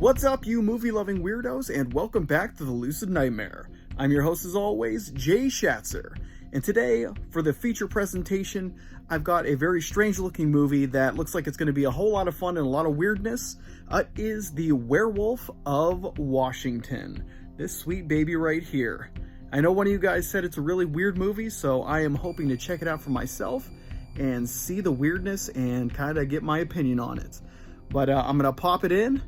What's up, you movie-loving weirdos, and welcome back to the Lucid Nightmare. I'm your host, as always, Jay Schatzer, and today, for the feature presentation, I've got a very strange-looking movie that looks like it's going to be a whole lot of fun and a lot of weirdness. It is the Werewolf of Washington. This sweet baby right here. I know one of you guys said it's a really weird movie, so I am hoping to check it out for myself and see the weirdness and kind of get my opinion on it. But I'm going to pop it in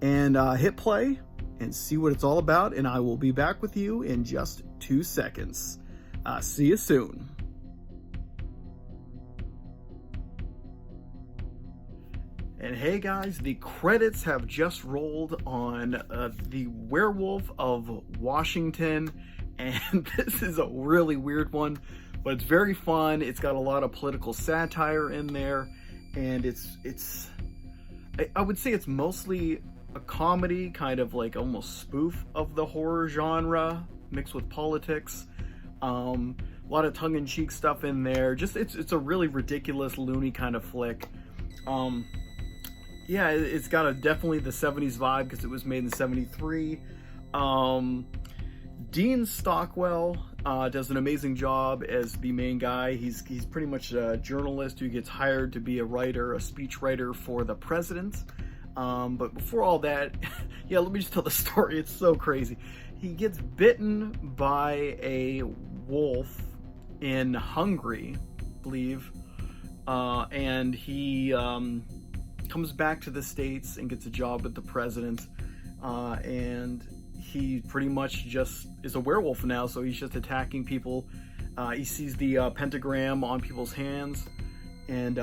and hit play and see what it's all about, and I will be back with you in just 2 seconds. See you soon. And hey guys, the credits have just rolled on the Werewolf of Washington, and this is a really weird one, but it's very fun. It's got a lot of political satire in there, and I would say it's mostly a comedy, kind of like almost spoof of the horror genre mixed with politics. A lot of tongue-in-cheek stuff in there. Just it's a really ridiculous, loony kind of flick. Yeah, it's got definitely the 70s vibe because it was made in '73. Dean Stockwell does an amazing job as the main guy. He's pretty much a journalist who gets hired to be a writer, a speech writer for the president. But before all that, yeah, let me just tell the story. It's so crazy. He gets bitten by a wolf in Hungary, I believe, and he comes back to the States and gets a job with the president, and he pretty much just is a werewolf now, so he's just attacking people. He sees the pentagram on people's hands and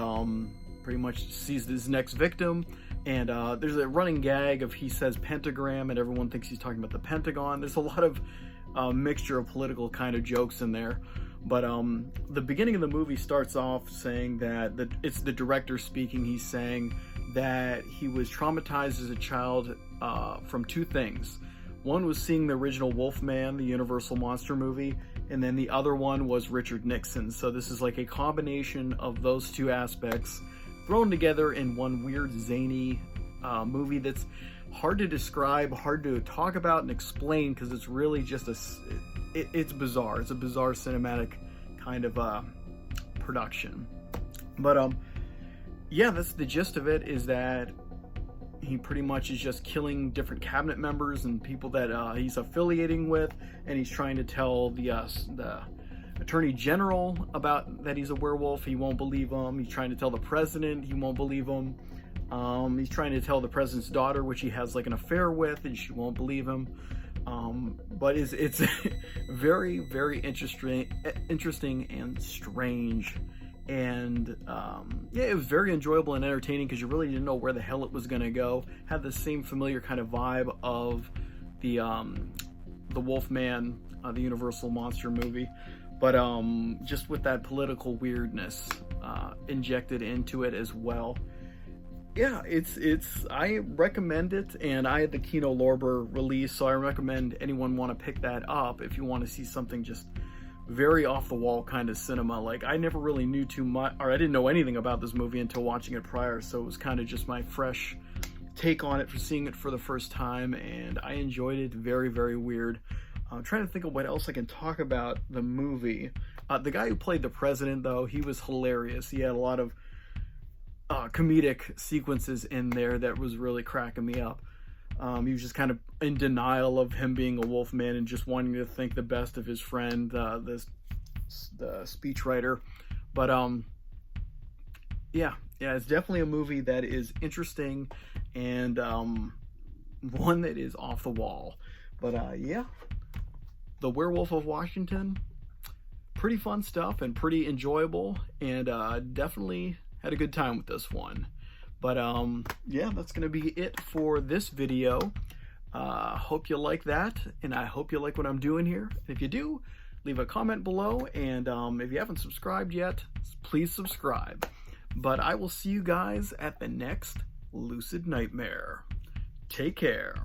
pretty much sees his next victim. And there's a running gag of he says pentagram and everyone thinks he's talking about the Pentagon. There's a lot of mixture of political kind of jokes in there. But the beginning of the movie starts off saying that it's the director speaking. He's saying that he was traumatized as a child from 2 things. One was seeing the original Wolfman, the Universal Monster movie, and then the other one was Richard Nixon. So this is like a combination of those 2 aspects thrown together in one weird, zany movie that's hard to describe, hard to talk about and explain, because it's really just it's bizarre. It's a bizarre cinematic kind of production. But yeah, that's the gist of it, is that he pretty much is just killing different cabinet members and people that he's affiliating with, and he's trying to tell the Attorney General about that he's a werewolf. He won't believe him. He's trying to tell the president. He won't believe him. He's trying to tell the president's daughter, which he has like an affair with, and she won't believe him. But it's very, very interesting and strange. And yeah, it was very enjoyable and entertaining because you really didn't know where the hell it was going to go. Had the same familiar kind of vibe of the Wolfman, the Universal Monster movie. But just with that political weirdness injected into it as well. Yeah, I recommend it, and I had the Kino Lorber release, so I recommend anyone want to pick that up if you want to see something just very off the wall kind of cinema. Like, I never really knew too much, or I didn't know anything about this movie until watching it prior, so it was kind of just my fresh take on it for seeing it for the first time, and I enjoyed it. Very, very weird. I'm trying to think of what else I can talk about the movie. The guy who played the president, though, he was hilarious. He had a lot of comedic sequences in there that was really cracking me up. He was just kind of in denial of him being a wolf man and just wanting to think the best of his friend, the speechwriter. But yeah, it's definitely a movie that is interesting and one that is off the wall. But yeah, The Werewolf of Washington, pretty fun stuff and pretty enjoyable, and definitely had a good time with this one. But yeah, that's gonna be it for this video. Hope you like that, and I hope you like what I'm doing here. If you do, leave a comment below, and if you haven't subscribed yet, please subscribe. But I will see you guys at the next Lucid Nightmare. Take care.